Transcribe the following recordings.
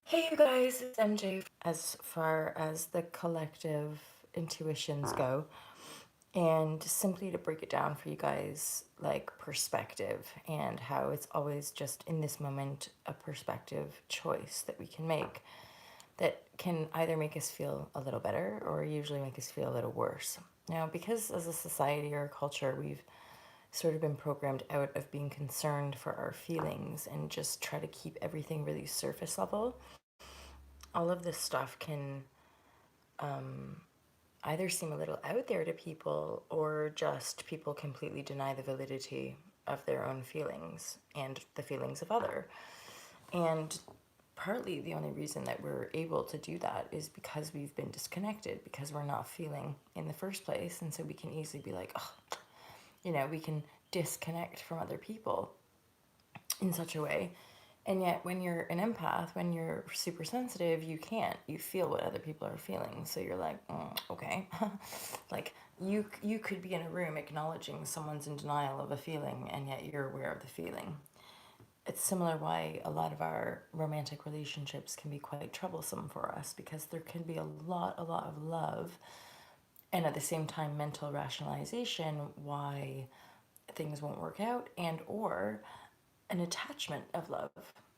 Hey you guys, it's MJ. As far as the collective intuitions go, and simply to break it down for you guys, like perspective and how it's always just in this moment a perspective choice that we can make that can either make us feel a little better or usually make us feel a little worse. Now, because as a society or a culture, we've sort of been programmed out of being concerned for our feelings and just try to keep everything really surface level, all of this stuff can either seem a little out there to people or just people completely deny the validity of their own feelings and the feelings of other. And partly the only reason that we're able to do that is because we've been disconnected, because we're not feeling in the first place. And so we can easily be like, oh, we can disconnect from other people in such a way. And yet, when you're an empath, when you're super sensitive, you can't. You feel what other people are feeling. So you're like, okay. Like, you could be in a room acknowledging someone's in denial of a feeling, and yet you're aware of the feeling. It's similar why a lot of our romantic relationships can be quite troublesome for us, because there can be a lot of love, and at the same time mental rationalization why things won't work out, and or an attachment of love.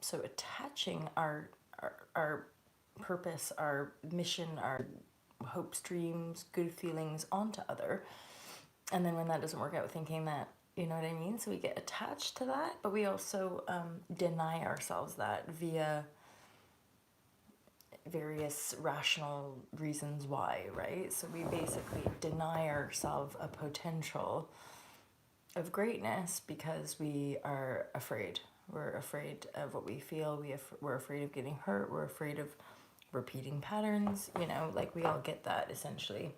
So attaching our purpose, our mission, our hopes, dreams, good feelings onto other. And then when that doesn't work out, thinking that, you know what I mean? So we get attached to that, but we also deny ourselves that via various rational reasons why, right? So we basically deny ourselves a potential of greatness because we are afraid. We're afraid of what we feel. We're afraid of getting hurt. We're afraid of repeating patterns. Like we all get that essentially.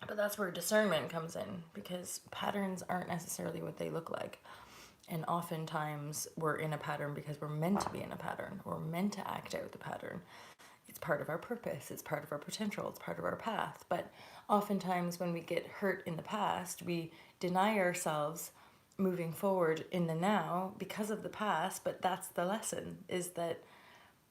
But that's where discernment comes in, because patterns aren't necessarily what they look like. And oftentimes we're in a pattern because we're meant to be in a pattern. We're meant to act out the pattern. It's part of our purpose, it's part of our potential, it's part of our path. But oftentimes when we get hurt in the past, we deny ourselves moving forward in the now because of the past. But that's the lesson, is that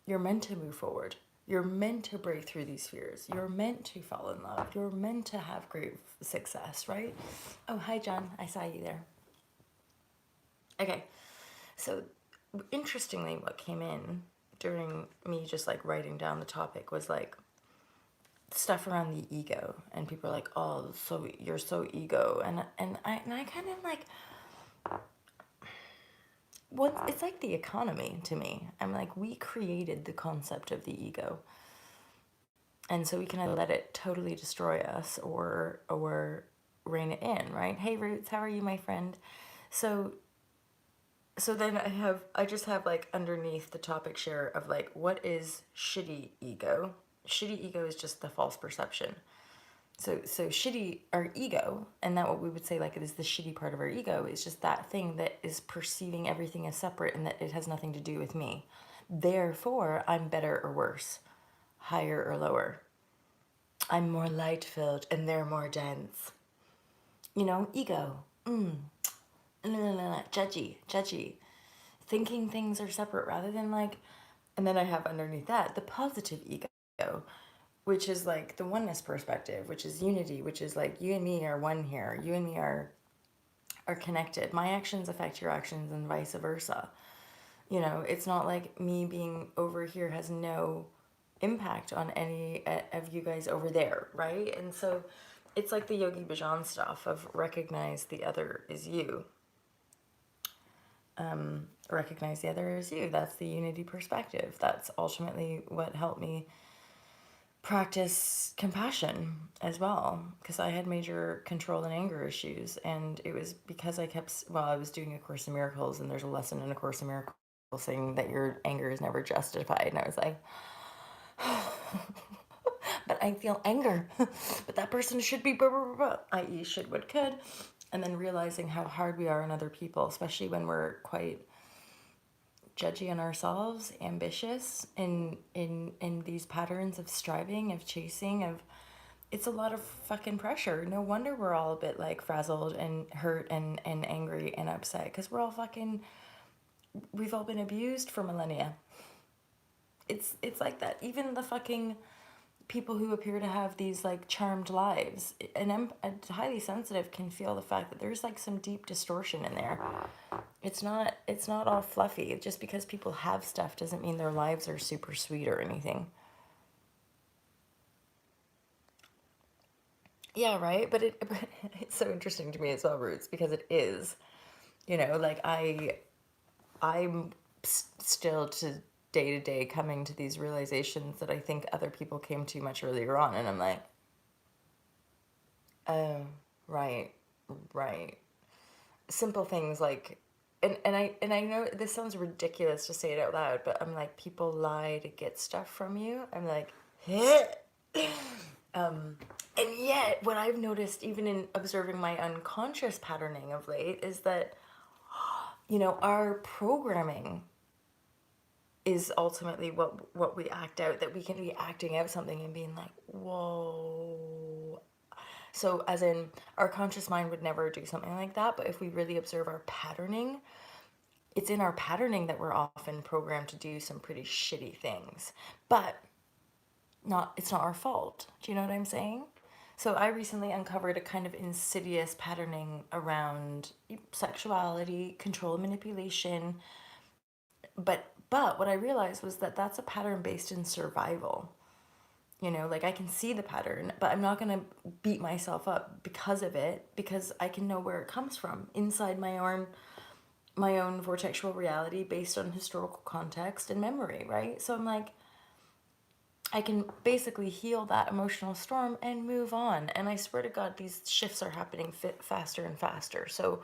you're meant to move forward. You're meant to break through these fears. You're meant to fall in love. You're meant to have great success, right? Oh, hi, John. I saw you there. Okay, so interestingly, what came in during me just like writing down the topic was like stuff around the ego, and people are like, "Oh, so you're so ego," and I kind of like, what? It's like the economy to me. I'm like, we created the concept of the ego, and so we can either let it totally destroy us or rein it in, right? Hey, Roots, how are you, my friend? So so then I just have like underneath the topic share of like, what is shitty ego? Shitty ego is just the false perception. So shitty, our ego, and that what we would say like it is the shitty part of our ego, is just that thing that is perceiving everything as separate and that it has nothing to do with me. Therefore, I'm better or worse, higher or lower. I'm more light filled and they're more dense. Ego. Judgy. Thinking things are separate rather than like, and then I have underneath that the positive ego, which is like the oneness perspective, which is unity, which is like you and me are one here. You and me are connected. My actions affect your actions and vice versa. It's not like me being over here has no impact on any of you guys over there, right? And so it's like the Yogi Bhajan stuff of recognize the other is you. Recognize the other as you. That's the unity perspective. That's ultimately what helped me practice compassion as well, because I had major control and anger issues, and it was because I was doing A Course in Miracles, and there's a lesson in A Course in Miracles saying that your anger is never justified, and I was like, but I feel anger, but that person should be blah, blah, blah, blah, i.e. should, would, could, and then realizing how hard we are on other people, especially when we're quite judgy on ourselves, ambitious in these patterns of striving, of chasing, of it's a lot of fucking pressure. No wonder we're all a bit like frazzled and hurt and angry and upset, because we're all fucking we've all been abused for millennia. It's like that. Even the fucking people who appear to have these like charmed lives, and a highly sensitive can feel the fact that there's like some deep distortion in there. It's not all fluffy. Just because people have stuff doesn't mean their lives are super sweet or anything. Yeah, right. But it's so interesting to me as well, Roots, because it is. Like I'm still to day coming to these realizations that I think other people came to much earlier on, and I'm like, oh, right, right. Simple things like, and I know this sounds ridiculous to say it out loud, but I'm like, people lie to get stuff from you. I'm like, and yet what I've noticed, even in observing my unconscious patterning of late, is that our programming is ultimately what we act out. That we can be acting out something and being like, whoa. So, as in, our conscious mind would never do something like that, but if we really observe our patterning, it's in our patterning that we're often programmed to do some pretty shitty things. But it's not our fault. Do you know what I'm saying? So I recently uncovered a kind of insidious patterning around sexuality, control, manipulation. But what I realized was that that's a pattern based in survival. Like I can see the pattern, but I'm not going to beat myself up because of it, because I can know where it comes from inside my own vortexual reality based on historical context and memory, right? So I'm like, I can basically heal that emotional storm and move on. And I swear to God, these shifts are happening faster and faster. So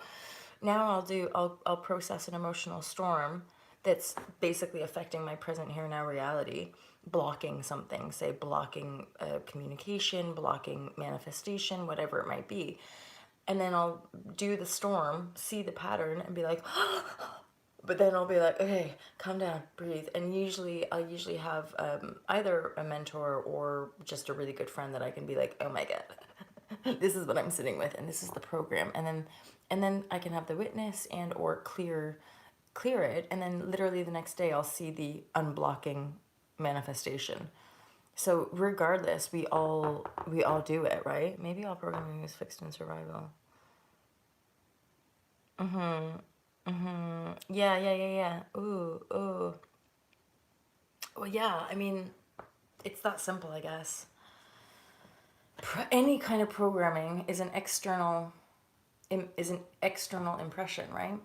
now I'll process an emotional storm that's basically affecting my present here now reality, blocking something, say blocking communication, blocking manifestation, whatever it might be. And then I'll do the storm, see the pattern, and be like, but then I'll be like, okay, calm down, breathe. And I'll usually have either a mentor or just a really good friend that I can be like, oh my God, this is what I'm sitting with, and this is the program. And then I can have the witness and or clear it, and then literally the next day I'll see the unblocking manifestation. So regardless, we all do it, right? Maybe all programming is fixed in survival. Yeah, yeah, yeah, yeah. Ooh, ooh. Well, yeah, I mean, it's that simple, I guess. Any kind of programming is an external impression, right?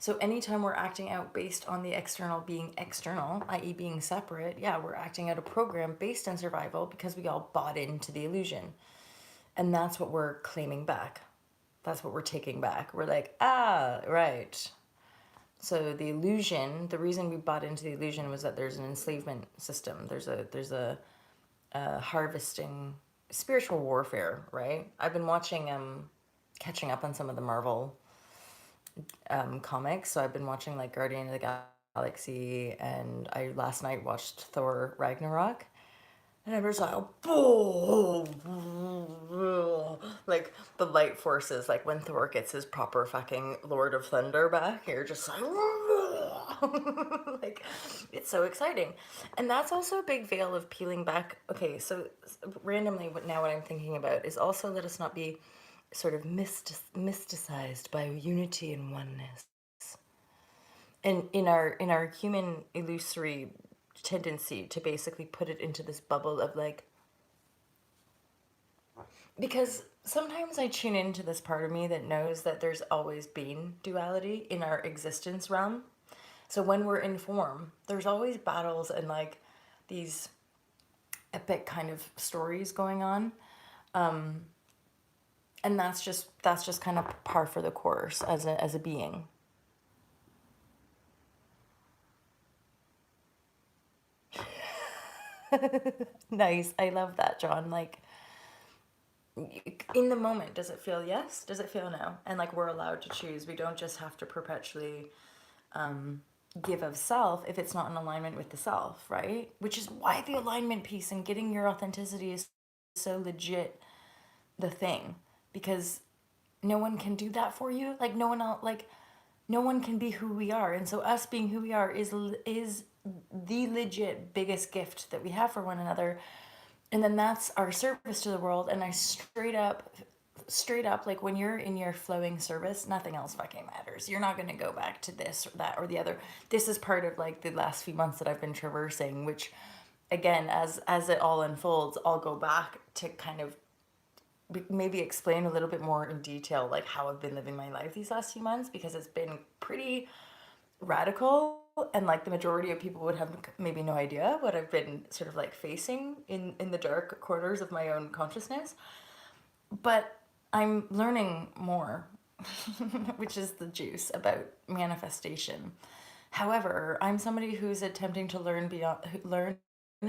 So anytime we're acting out based on the external being external, i.e., being separate, yeah, we're acting out a program based on survival because we all bought into the illusion. And that's what we're claiming back. That's what we're taking back. We're like, right. So the reason we bought into the illusion was that there's an enslavement system. There's a harvesting spiritual warfare, right? I've been watching catching up on some of the Marvel comics. So I've been watching like Guardian of the Galaxy, and I last night watched Thor Ragnarok. And I'm just like, boom, like the light forces, like when Thor gets his proper fucking Lord of Thunder back, you're just like, like, it's so exciting. And that's also a big veil of peeling back. Okay, so randomly, what I'm thinking about is also let us not be sort of mysticized by unity and oneness. And in our human illusory tendency to basically put it into this bubble of like, because sometimes I tune into this part of me that knows that there's always been duality in our existence realm. So when we're in form, there's always battles and like these epic kind of stories going on. And that's just kind of par for the course as a being. Nice. I love that, John. Like, in the moment, does it feel yes? Does it feel no? And like we're allowed to choose. We don't just have to perpetually give of self if it's not in alignment with the self, right? Which is why the alignment piece and getting your authenticity is so legit the thing, because no one can do that for you. Like no one else. Like no one can be who we are. And so us being who we are is the legit biggest gift that we have for one another. And then that's our service to the world. And I straight up, like when you're in your flowing service, nothing else fucking matters. You're not going to go back to this or that or the other. This is part of like the last few months that I've been traversing, which again, as it all unfolds, I'll go back to kind of maybe explain a little bit more in detail like how I've been living my life these last few months, because it's been pretty radical, and like the majority of people would have maybe no idea what I've been sort of like facing in the dark corners of my own consciousness. But I'm learning more, which is the juice about manifestation. However, I'm somebody who's attempting to learn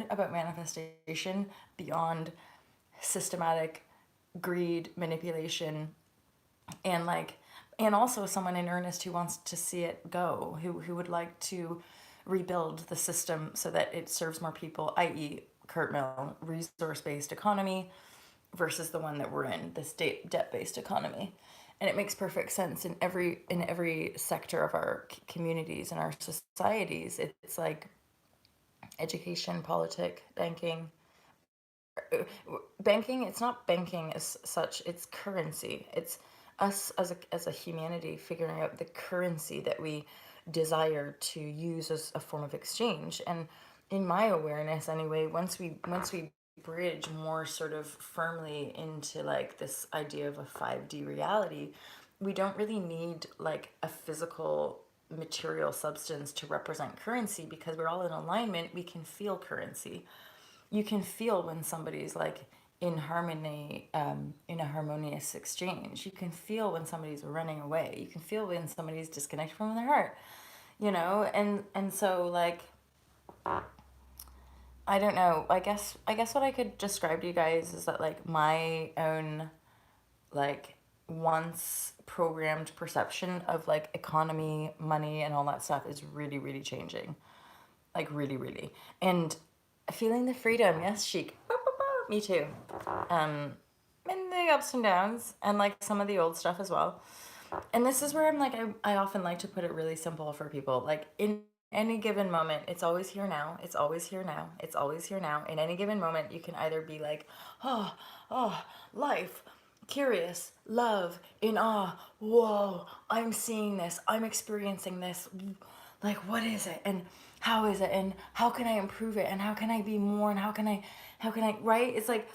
about manifestation beyond systematic greed, manipulation, and like, and also someone in earnest who wants to see it go, who would like to rebuild the system so that it serves more people, i.e. Kurt Mill, resource-based economy versus the one that we're in, this debt-based economy. And it makes perfect sense in every sector of our communities and our societies. It's like education, politic, banking. Banking, it's not banking as such, it's currency. It's us as a humanity figuring out the currency that we desire to use as a form of exchange. And in my awareness anyway, once we bridge more sort of firmly into like this idea of a 5D reality, we don't really need like a physical material substance to represent currency, because we're all in alignment. We can feel currency. You can feel when somebody's like in harmony, in a harmonious exchange. You can feel when somebody's running away. You can feel when somebody's disconnected from their heart, and so like, I don't know. I guess what I could describe to you guys is that like my own like once programmed perception of like economy, money, and all that stuff is really, really changing. Like really, really. And feeling the freedom, yes, chic. Me too. And the ups and downs, and like some of the old stuff as well. And this is where I'm like, I often like to put it really simple for people. Like in any given moment, it's always here now. It's always here now. It's always here now. In any given moment, you can either be like, oh, oh, life, curious, love, in awe, whoa, I'm seeing this, I'm experiencing this. Like, what is it? And how is it? And how can I improve it? And how can I be more? And how can I, right? It's like,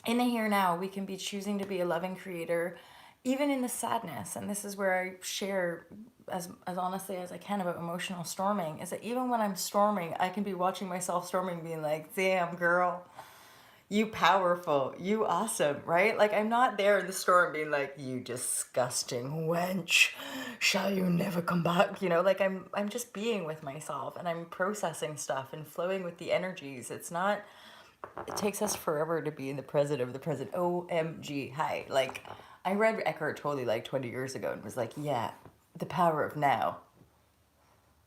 in the here now, we can be choosing to be a loving creator, even in the sadness. And this is where I share as honestly as I can about emotional storming, is that even when I'm storming, I can be watching myself storming, being like, damn, girl, you powerful, you awesome, right? Like, I'm not there in the storm being like, you disgusting wench, shall you never come back? Like I'm just being with myself, and I'm processing stuff and flowing with the energies. It's not, it takes us forever to be in the present of the present. OMG, hi. Like, I read Eckhart Tolle like 20 years ago and was like, yeah, the power of now.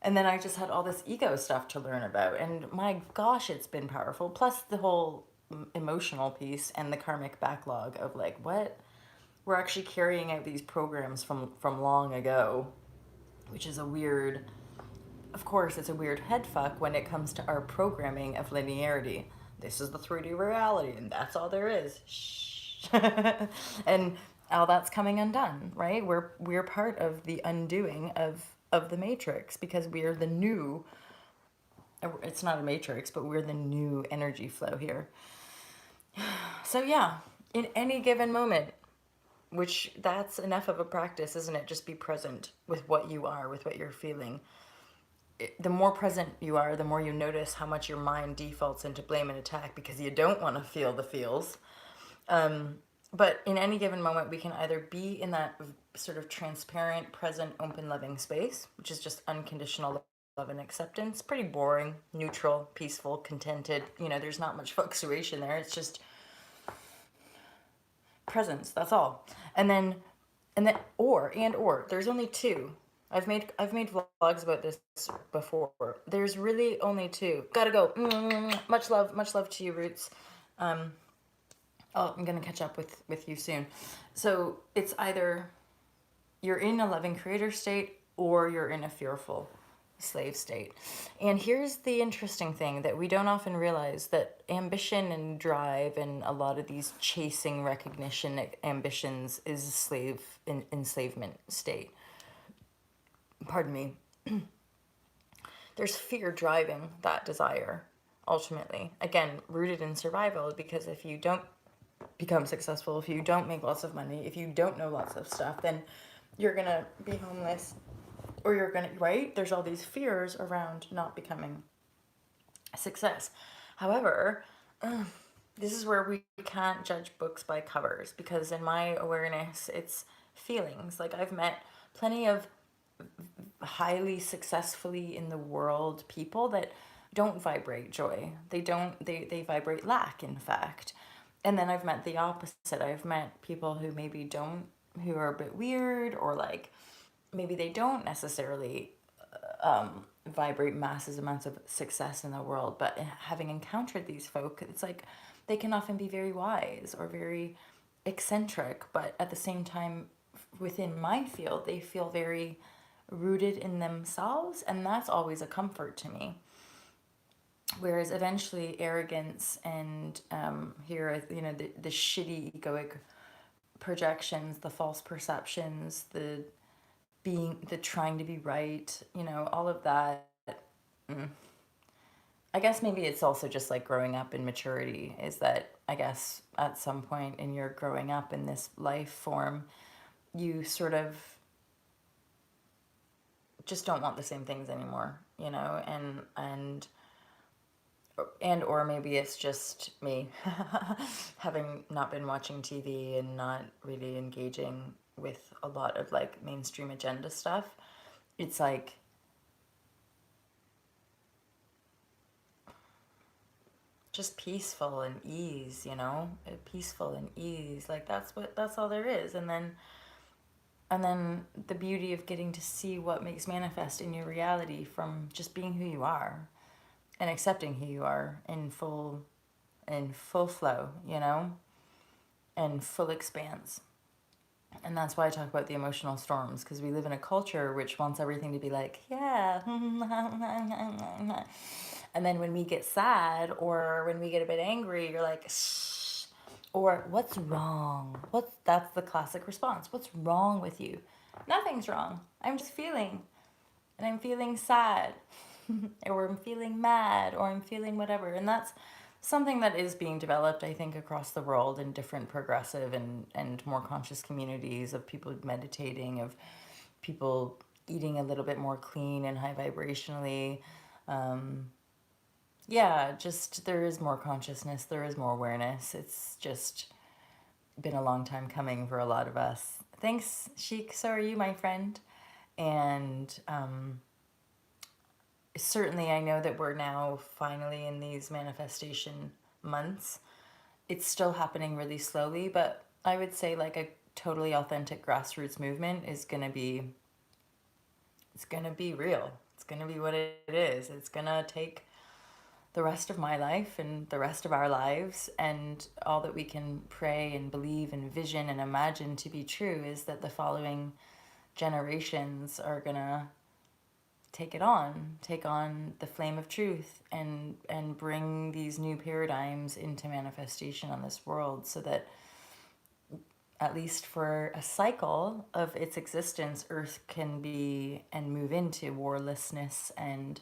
And then I just had all this ego stuff to learn about. And my gosh, it's been powerful. Plus the whole emotional piece and the karmic backlog of like, what? We're actually carrying out these programs from long ago, which is a weird, of course, it's a weird head fuck when it comes to our programming of linearity. This is the 3D reality, and that's all there is. Shh. And all that's coming undone, right? We're part of the undoing of the matrix, because we're the new, it's not a matrix, but we're the new energy flow here. So yeah, in any given moment, which that's enough of a practice, isn't it? Just be present with what you are, with what you're feeling. The more present you are, the more you notice how much your mind defaults into blame and attack, because you don't want to feel the feels. But in any given moment, we can either be in that sort of transparent, present, open, loving space, which is just unconditional love and acceptance. Pretty boring, neutral, peaceful, contented. There's not much fluctuation there. It's just presence. That's all. And then, or there's only two. I've made vlogs about this before. There's really only two. Gotta go. Much love to you, Roots. I'm gonna catch up with you soon. So it's either you're in a loving creator state, or you're in a fearful slave state. And here's the interesting thing that we don't often realize, that ambition and drive and a lot of these chasing recognition ambitions is a enslavement state. Pardon me. There's fear driving that desire ultimately. Again, rooted in survival, because if you don't become successful, if you don't make lots of money, if you don't know lots of stuff, then you're gonna be homeless, or you're gonna, right? There's all these fears around not becoming a success. However, this is where we can't judge books by covers, because in my awareness, it's feelings. Like, I've met plenty of highly successfully in the world people that don't vibrate joy. They vibrate lack, in fact. And then I've met the opposite. I've met people who maybe don't, who are a bit weird, or like maybe they don't necessarily vibrate massive amounts of success in the world, but having encountered these folk, it's like they can often be very wise or very eccentric, but at the same time, within my field, they feel very rooted in themselves, and that's always a comfort to me. Whereas eventually arrogance and here, you know, the shitty egoic projections, the false perceptions, the trying to be right, you know, all of that. I guess maybe it's also just like growing up in maturity, is that I guess at some point in your growing up in this life form, you sort of just don't want the same things anymore, you know, and or maybe it's just me having not been watching TV and not really engaging with a lot of like mainstream agenda stuff. It's like just peaceful and ease, you know, peaceful and ease. Like that's all there is. And then the beauty of getting to see what makes manifest in your reality from just being who you are and accepting who you are in full flow, you know, and full expanse. And that's why I talk about the emotional storms, because we live in a culture which wants everything to be like, yeah. And then when we get sad or when we get a bit angry, you're like, shh. Or what's wrong? That's the classic response. What's wrong with you? Nothing's wrong. I'm just feeling. And I'm feeling sad. Or I'm feeling mad, or I'm feeling whatever. And that's something that is being developed, I think, across the world in different progressive and more conscious communities, of people meditating, of people eating a little bit more clean and high vibrationally. Yeah, just there is more consciousness, there is more awareness. It's just been a long time coming for a lot of us. Thanks, Sheik. So are you, my friend. And certainly I know that we're now finally in these manifestation months. It's still happening really slowly, but I would say like a totally authentic grassroots movement is going to be, it's going to be real. It's going to be what it is. It's going to take the rest of my life and the rest of our lives, and all that we can pray and believe and vision and imagine to be true is that the following generations are going to take on the flame of truth, and bring these new paradigms into manifestation on this world, so that at least for a cycle of its existence, Earth can be and move into warlessness and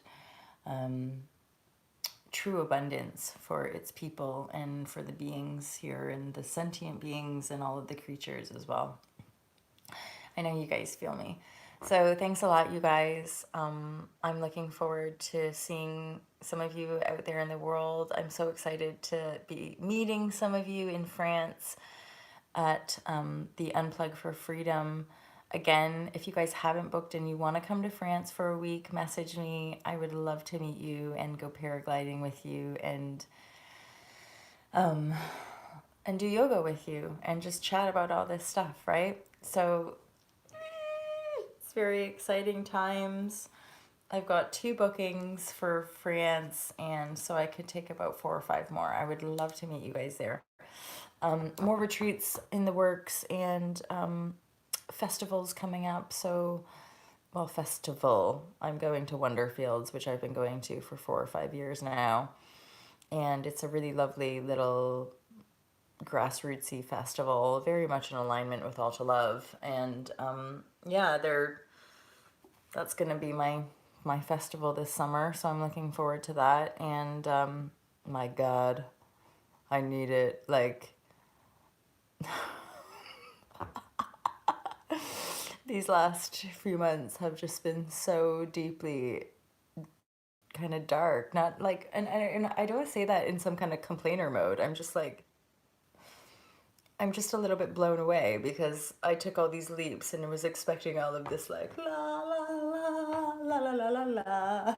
true abundance for its people and for the beings here and the sentient beings and all of the creatures as well. I know you guys feel me. So thanks a lot, you guys. I'm looking forward to seeing some of you out there in the world. I'm so excited to be meeting some of you in France at the Unplug for Freedom. Again, if you guys haven't booked and you want to come to France for a week, message me. I would love to meet you and go paragliding with you, and do yoga with you and just chat about all this stuff, right? So it's very exciting times. I've got 2 bookings for France, and so I could take about 4 or 5 more. I would love to meet you guys there. More retreats in the works, and festivals coming up. So well, festival. I'm going to Wonderfields, which I've been going to for 4 or 5 years now. And it's a really lovely little grassrootsy festival, very much in alignment with All to Love. And yeah, that's going to be my festival this summer. So I'm looking forward to that. And my God, I need it. Like, these last few months have just been so deeply kind of dark. Not like, and I don't say that in some kind of complainer mode. I'm just like, I'm just a little bit blown away because I took all these leaps and was expecting all of this like la la la la la la la la,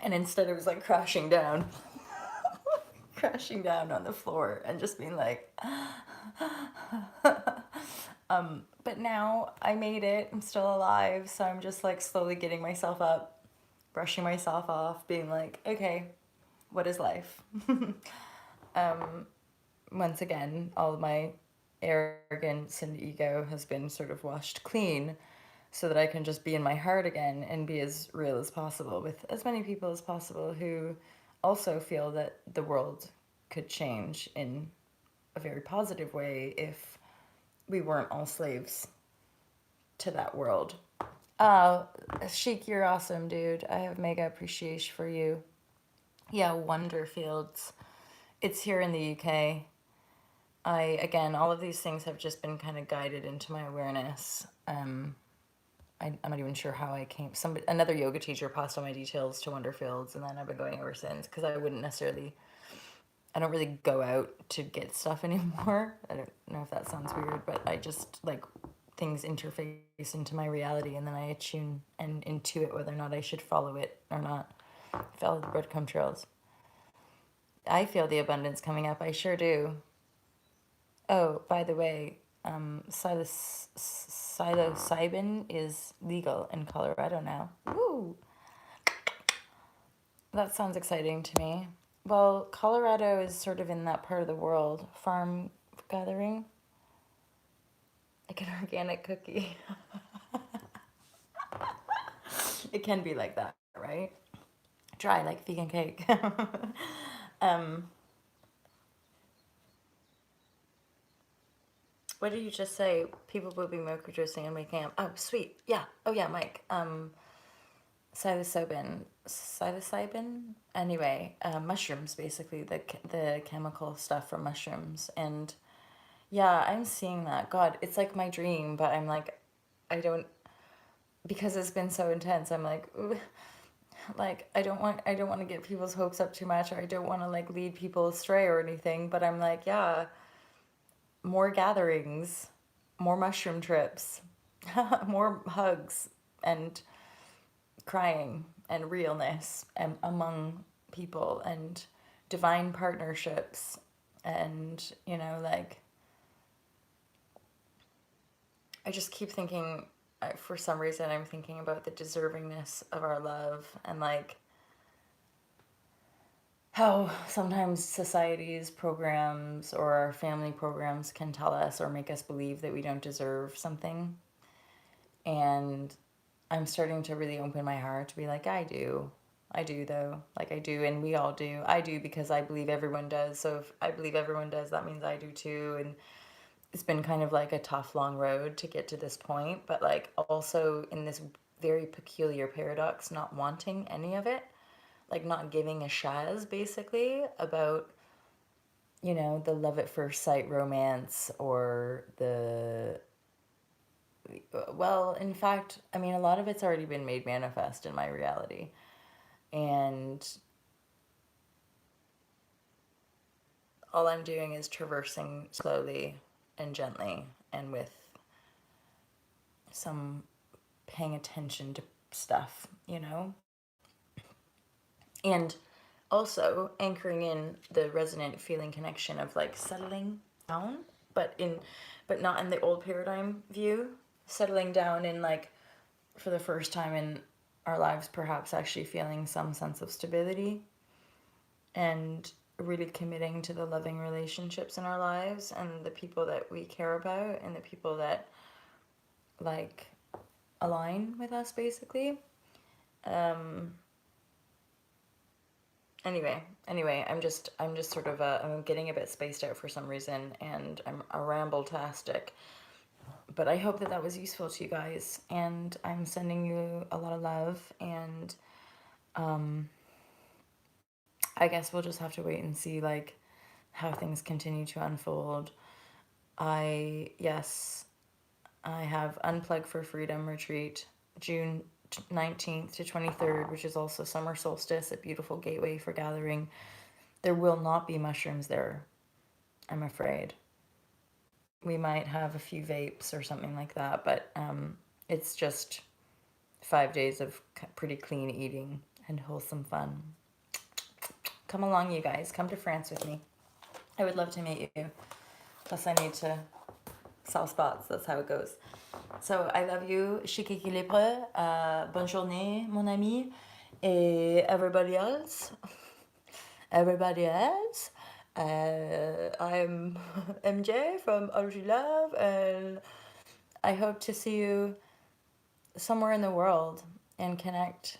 and instead it was like crashing down, crashing down on the floor and just being like, but now I made it. I'm still alive, so I'm just like slowly getting myself up, brushing myself off, being like, okay, what is life? Once again, all of my arrogance and ego has been sort of washed clean so that I can just be in my heart again and be as real as possible with as many people as possible who also feel that the world could change in a very positive way if we weren't all slaves to that world. Oh, Sheik, you're awesome, dude. I have mega appreciation for you. Yeah, Wonderfields. It's here in the UK. Again, all of these things have just been kind of guided into my awareness. I'm not even sure how I came. Another yoga teacher passed on my details to Wonderfields, and then I've been going ever since because I don't really go out to get stuff anymore. I don't know if that sounds weird, but I just like things interface into my reality, and then I attune and intuit whether or not I should follow it or not. Follow the breadcrumb trails. I feel the abundance coming up. I sure do. Oh, by the way, psilocybin is legal in Colorado now. Woo! That sounds exciting to me. Well, Colorado is sort of in that part of the world. Farm gathering, like an organic cookie. It can be like that, right? Dry like vegan cake. What did you just say? People will be microdosing in my camp. Oh, sweet. Yeah. Oh, yeah, Mike. Psilocybin. Anyway, mushrooms, basically the chemical stuff from mushrooms, and yeah, I'm seeing that. God, it's like my dream, but I'm like, I don't, because it's been so intense. I'm like, ooh, like I don't want to get people's hopes up too much, or I don't want to like lead people astray or anything. But I'm like, yeah, more gatherings, more mushroom trips, more hugs and crying and realness among people and divine partnerships. And, like, I just keep thinking, for some reason, I'm thinking about the deservingness of our love and, like, how sometimes society's programs or our family programs can tell us or make us believe that we don't deserve something. And I'm starting to really open my heart to be like, I do. I do, though. Like, I do, and we all do. I do because I believe everyone does. So if I believe everyone does, that means I do too. And it's been kind of like a tough, long road to get to this point. But, like, also in this very peculiar paradox, not wanting any of it. Like, not giving a shaz, basically, about, the love at first sight romance or well, in fact, I mean, a lot of it's already been made manifest in my reality. And all I'm doing is traversing slowly and gently and with some paying attention to stuff. And also anchoring in the resonant feeling connection of like settling down, but not in the old paradigm view, settling down in like for the first time in our lives perhaps actually feeling some sense of stability and really committing to the loving relationships in our lives and the people that we care about and the people that like align with us, basically. Anyway, I'm just sort of I'm getting a bit spaced out for some reason, and I'm a ramble-tastic. But I hope that that was useful to you guys, and I'm sending you a lot of love, and I guess we'll just have to wait and see, like, how things continue to unfold. Yes, I have Unplug for Freedom retreat, June 19th to 23rd, which is also summer solstice, a beautiful gateway for gathering. There will not be mushrooms there, I'm afraid. We might have a few vapes or something like that, but it's just 5 days of pretty clean eating and wholesome fun. Come along, you guys. Come to France with me. I would love to meet you. Plus, I need to sell spots. That's how it goes. So, I love you. Chic équilibre. Bonne journée, mon ami. Et everybody else. Everybody else. I'm MJ from I Love, and I hope to see you somewhere in the world and connect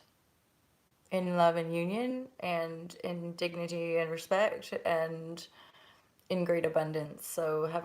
in love and union and in dignity and respect and in great abundance. So have a